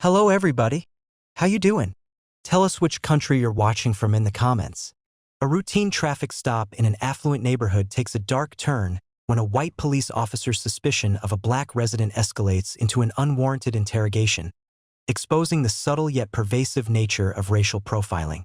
Hello everybody. How you doing? Tell us which country you're watching from in the comments. A routine traffic stop in an affluent neighborhood takes a dark turn when a white police officer's suspicion of a black resident escalates into an unwarranted interrogation, exposing the subtle yet pervasive nature of racial profiling.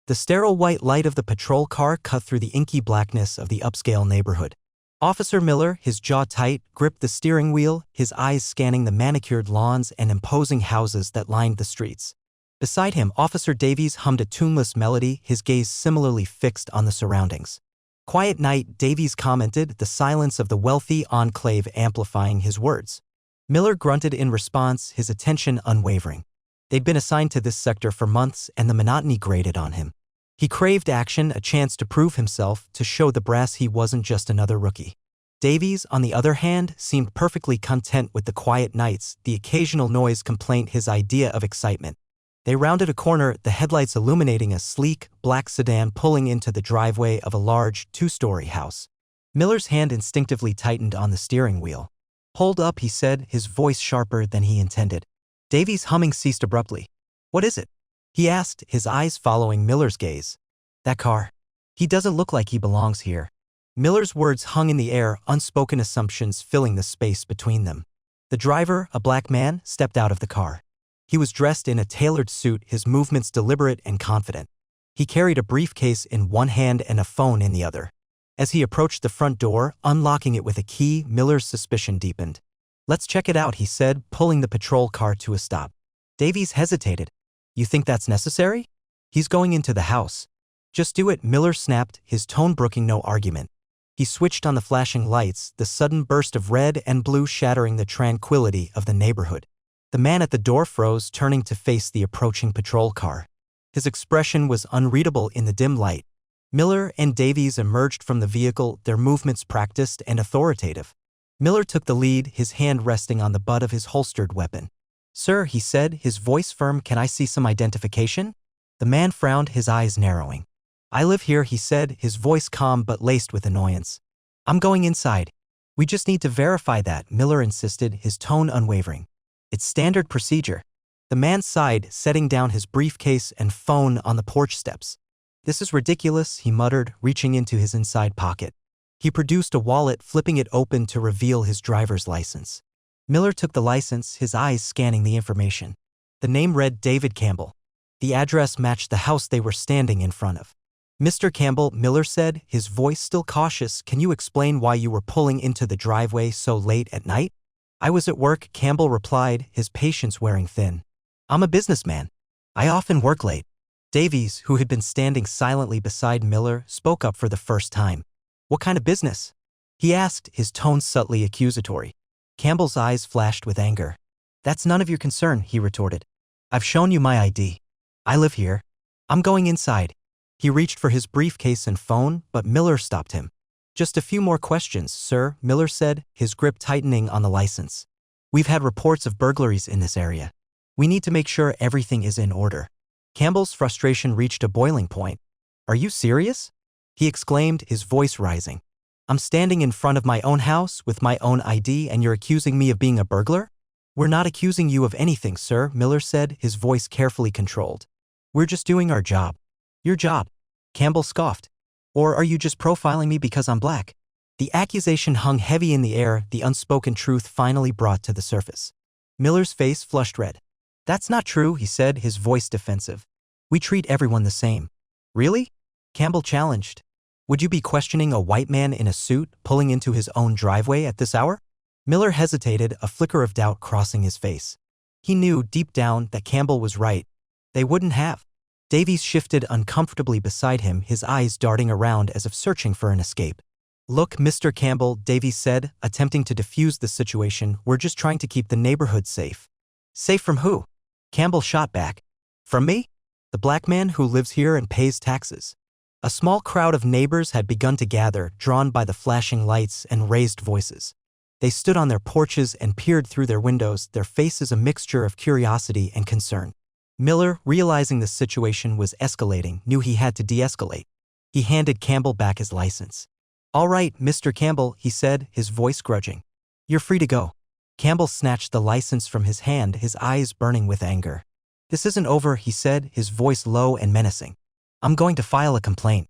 The sterile white light of the patrol car cut through the inky blackness of the upscale neighborhood. Officer Miller, his jaw tight, gripped the steering wheel, his eyes scanning the manicured lawns and imposing houses that lined the streets. Beside him, Officer Davies hummed a tuneless melody, his gaze similarly fixed on the surroundings. "Quiet night," Davies commented, the silence of the wealthy enclave amplifying his words. Miller grunted in response, his attention unwavering. They'd been assigned to this sector for months, and the monotony grated on him. He craved action, a chance to prove himself, to show the brass he wasn't just another rookie. Davies, on the other hand, seemed perfectly content with the quiet nights, the occasional noise complaint his idea of excitement. They rounded a corner, the headlights illuminating a sleek, black sedan pulling into the driveway of a large, two-story house. Miller's hand instinctively tightened on the steering wheel. "Hold up," he said, his voice sharper than he intended. Davies' humming ceased abruptly. "What is it?" he asked, his eyes following Miller's gaze. "That car. He doesn't look like he belongs here." Miller's words hung in the air, unspoken assumptions filling the space between them. The driver, a black man, stepped out of the car. He was dressed in a tailored suit, his movements deliberate and confident. He carried a briefcase in one hand and a phone in the other. As he approached the front door, unlocking it with a key, Miller's suspicion deepened. "Let's check it out," he said, pulling the patrol car to a stop. Davies hesitated. "You think that's necessary?" "He's going into the house." "Just do it," Miller snapped, his tone brooking no argument. He switched on the flashing lights, the sudden burst of red and blue shattering the tranquility of the neighborhood. The man at the door froze, turning to face the approaching patrol car. His expression was unreadable in the dim light. Miller and Davies emerged from the vehicle, their movements practiced and authoritative. Miller took the lead, his hand resting on the butt of his holstered weapon. "Sir," he said, his voice firm, "can I see some identification?" The man frowned, his eyes narrowing. "I live here," he said, his voice calm but laced with annoyance. "I'm going inside." "We just need to verify that," Miller insisted, his tone unwavering. "It's standard procedure." The man sighed, setting down his briefcase and phone on the porch steps. "This is ridiculous," he muttered, reaching into his inside pocket. He produced a wallet, flipping it open to reveal his driver's license. Miller took the license, his eyes scanning the information. The name read David Campbell. The address matched the house they were standing in front of. "Mr. Campbell," Miller said, his voice still cautious, "can you explain why you were pulling into the driveway so late at night?" "I was at work," Campbell replied, his patience wearing thin. "I'm a businessman. I often work late." Davies, who had been standing silently beside Miller, spoke up for the first time. "What kind of business?" he asked, his tone subtly accusatory. Campbell's eyes flashed with anger. "That's none of your concern," he retorted. "I've shown you my ID. I live here. I'm going inside." He reached for his briefcase and phone, but Miller stopped him. "Just a few more questions, sir," Miller said, his grip tightening on the license. "We've had reports of burglaries in this area. We need to make sure everything is in order." Campbell's frustration reached a boiling point. "Are you serious?" he exclaimed, his voice rising. "I'm standing in front of my own house with my own ID and you're accusing me of being a burglar?" "We're not accusing you of anything, sir," Miller said, his voice carefully controlled. "We're just doing our job." "Your job?" Campbell scoffed. "Or are you just profiling me because I'm black?" The accusation hung heavy in the air, the unspoken truth finally brought to the surface. Miller's face flushed red. "That's not true," he said, his voice defensive. "We treat everyone the same." "Really?" Campbell challenged. "Would you be questioning a white man in a suit pulling into his own driveway at this hour?" Miller hesitated, a flicker of doubt crossing his face. He knew deep down that Campbell was right. They wouldn't have. Davies shifted uncomfortably beside him, his eyes darting around as if searching for an escape. "Look, Mr. Campbell," Davies said, attempting to defuse the situation, "we're just trying to keep the neighborhood safe." "Safe from who?" Campbell shot back. "From me? The black man who lives here and pays taxes." A small crowd of neighbors had begun to gather, drawn by the flashing lights and raised voices. They stood on their porches and peered through their windows, their faces a mixture of curiosity and concern. Miller, realizing the situation was escalating, knew he had to de-escalate. He handed Campbell back his license. "All right, Mr. Campbell," he said, his voice grudging. "You're free to go." Campbell snatched the license from his hand, his eyes burning with anger. "This isn't over," he said, his voice low and menacing. "I'm going to file a complaint.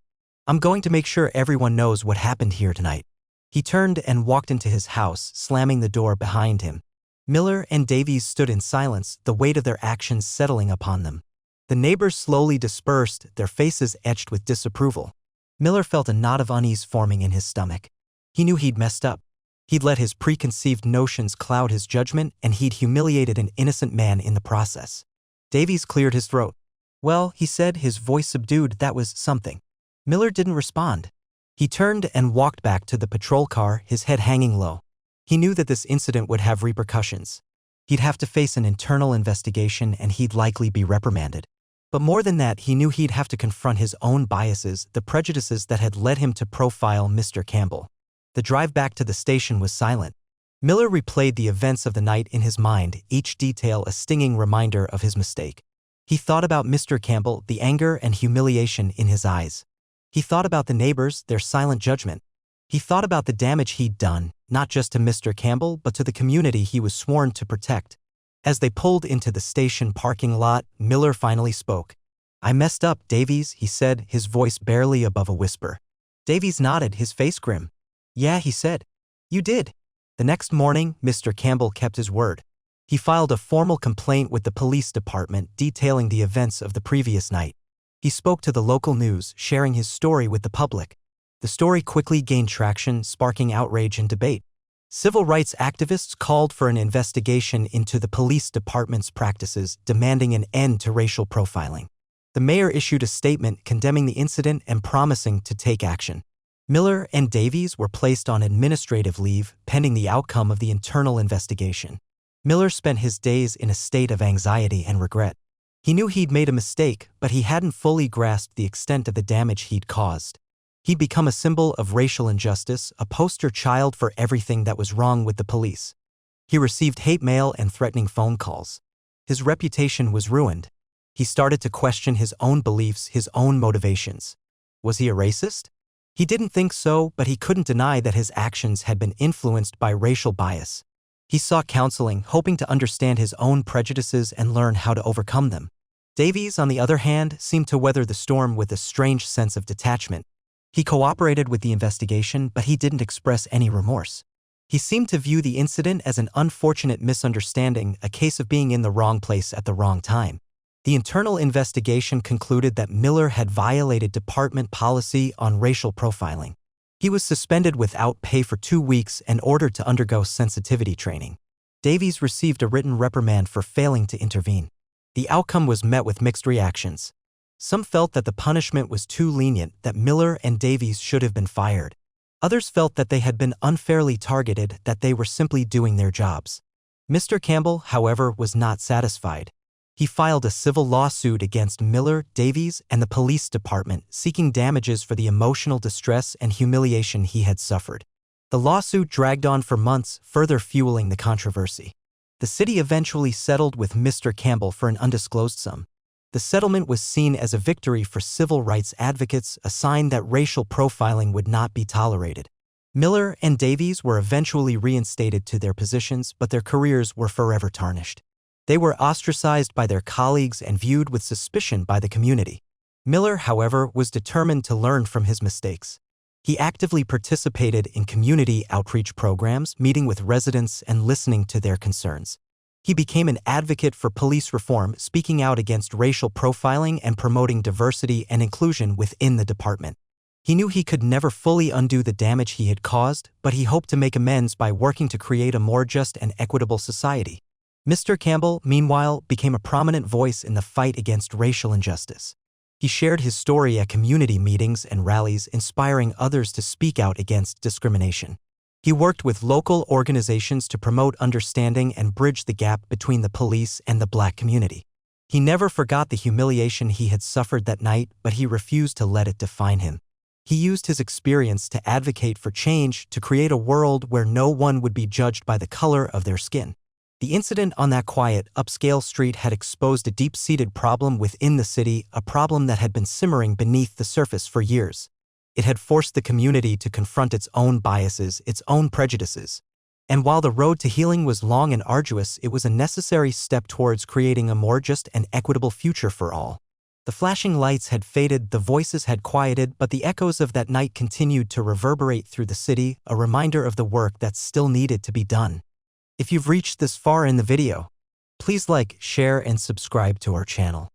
I'm going to make sure everyone knows what happened here tonight." He turned and walked into his house, slamming the door behind him. Miller and Davies stood in silence, the weight of their actions settling upon them. The neighbors slowly dispersed, their faces etched with disapproval. Miller felt a knot of unease forming in his stomach. He knew he'd messed up. He'd let his preconceived notions cloud his judgment, and he'd humiliated an innocent man in the process. Davies cleared his throat. "Well," he said, his voice subdued, "that was something." Miller didn't respond. He turned and walked back to the patrol car, his head hanging low. He knew that this incident would have repercussions. He'd have to face an internal investigation, and he'd likely be reprimanded. But more than that, he knew he'd have to confront his own biases, the prejudices that had led him to profile Mr. Campbell. The drive back to the station was silent. Miller replayed the events of the night in his mind, each detail a stinging reminder of his mistake. He thought about Mr. Campbell, the anger and humiliation in his eyes. He thought about the neighbors, their silent judgment. He thought about the damage he'd done, not just to Mr. Campbell, but to the community he was sworn to protect. As they pulled into the station parking lot, Miller finally spoke. "I messed up, Davies," he said, his voice barely above a whisper. Davies nodded, his face grim. "Yeah," he said. "You did." The next morning, Mr. Campbell kept his word. He filed a formal complaint with the police department detailing the events of the previous night. He spoke to the local news, sharing his story with the public. The story quickly gained traction, sparking outrage and debate. Civil rights activists called for an investigation into the police department's practices, demanding an end to racial profiling. The mayor issued a statement condemning the incident and promising to take action. Miller and Davies were placed on administrative leave, pending the outcome of the internal investigation. Miller spent his days in a state of anxiety and regret. He knew he'd made a mistake, but he hadn't fully grasped the extent of the damage he'd caused. He'd become a symbol of racial injustice, a poster child for everything that was wrong with the police. He received hate mail and threatening phone calls. His reputation was ruined. He started to question his own beliefs, his own motivations. Was he a racist? He didn't think so, but he couldn't deny that his actions had been influenced by racial bias. He sought counseling, hoping to understand his own prejudices and learn how to overcome them. Davies, on the other hand, seemed to weather the storm with a strange sense of detachment. He cooperated with the investigation, but he didn't express any remorse. He seemed to view the incident as an unfortunate misunderstanding, a case of being in the wrong place at the wrong time. The internal investigation concluded that Miller had violated department policy on racial profiling. He was suspended without pay for 2 weeks and ordered to undergo sensitivity training. Davies received a written reprimand for failing to intervene. The outcome was met with mixed reactions. Some felt that the punishment was too lenient, that Miller and Davies should have been fired. Others felt that they had been unfairly targeted, that they were simply doing their jobs. Mr. Campbell, however, was not satisfied. He filed a civil lawsuit against Miller, Davies, and the police department, seeking damages for the emotional distress and humiliation he had suffered. The lawsuit dragged on for months, further fueling the controversy. The city eventually settled with Mr. Campbell for an undisclosed sum. The settlement was seen as a victory for civil rights advocates, a sign that racial profiling would not be tolerated. Miller and Davies were eventually reinstated to their positions, but their careers were forever tarnished. They were ostracized by their colleagues and viewed with suspicion by the community. Miller, however, was determined to learn from his mistakes. He actively participated in community outreach programs, meeting with residents and listening to their concerns. He became an advocate for police reform, speaking out against racial profiling and promoting diversity and inclusion within the department. He knew he could never fully undo the damage he had caused, but he hoped to make amends by working to create a more just and equitable society. Mr. Campbell, meanwhile, became a prominent voice in the fight against racial injustice. He shared his story at community meetings and rallies, inspiring others to speak out against discrimination. He worked with local organizations to promote understanding and bridge the gap between the police and the Black community. He never forgot the humiliation he had suffered that night, but he refused to let it define him. He used his experience to advocate for change, to create a world where no one would be judged by the color of their skin. The incident on that quiet, upscale street had exposed a deep-seated problem within the city, a problem that had been simmering beneath the surface for years. It had forced the community to confront its own biases, its own prejudices. And while the road to healing was long and arduous, it was a necessary step towards creating a more just and equitable future for all. The flashing lights had faded, the voices had quieted, but the echoes of that night continued to reverberate through the city, a reminder of the work that still needed to be done. If you've reached this far in the video, please like, share, and subscribe to our channel.